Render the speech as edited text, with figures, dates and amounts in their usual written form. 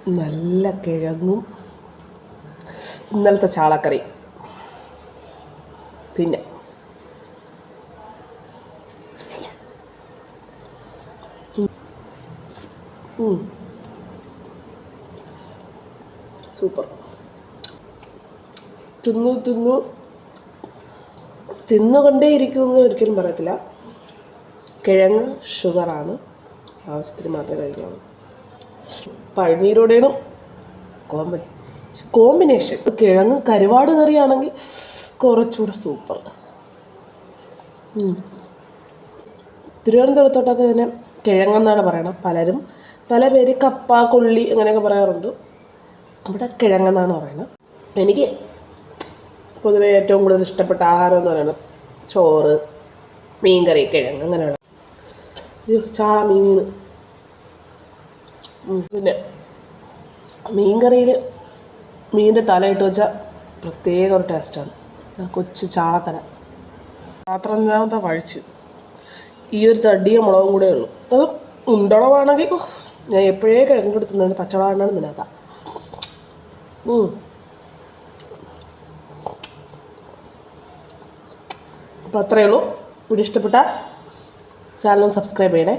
നല്ല കിഴങ്ങും ഇന്നലത്തെ ചാളക്കറി തിന്നാം. സൂപ്പർ. തിന്നുകൊണ്ടേ ഇരിക്കുമെന്ന് ഒരിക്കലും പറയത്തില്ല. കിഴങ്ങ് ഷുഗറാണ്, ആവശ്യത്തിന് മാത്രമേ കഴിക്കാവൂ. പഴനീരോടെയാണ് കോമ്പിനേഷൻ. കിഴങ്ങ് കരുവാട് കറിയാണെങ്കിൽ കുറച്ചുകൂടെ സൂപ്പർ. തിരുവനന്തപുരത്തോട്ടൊക്കെ തന്നെ കിഴങ്ങെന്നാണ് പറയണത്. പല പേര് കപ്പ, കൊള്ളി അങ്ങനെയൊക്കെ പറയാറുണ്ട്. ഇവിടെ കിഴങ്ങെന്നാണ് പറയുന്നത്. എനിക്ക് പൊതുവെ ഏറ്റവും കൂടുതൽ ഇഷ്ടപ്പെട്ട ആഹാരം എന്ന് പറയുന്നത് ചോറ്, മീൻകറി, കിഴങ്ങ് അങ്ങനെയാണ്. ചാള മീൻ. പിന്നെ മീൻകറിയിൽ മീനിൻ്റെ തലയിട്ട് വെച്ചാൽ പ്രത്യേക ഒരു ടേസ്റ്റാണ്. കൊച്ചു ചാളത്തല മാത്രം വഴിച്ച് ഈ ഒരു തടിയ മുളകും കൂടെ ഉള്ളൂ. അത് ഉണ്ടളവാണെങ്കിൽ ഞാൻ എപ്പോഴേ കിഴങ്ങെടുത്തുന്നത് പച്ചവളമാണ് ഇതിനകത്ത. അപ്പോൾ അത്രയേ ഉള്ളൂ. വീഡിയോ ഇഷ്ടപ്പെട്ടാൽ ചാനൽ സബ്സ്ക്രൈബ് ചെയ്യണേ.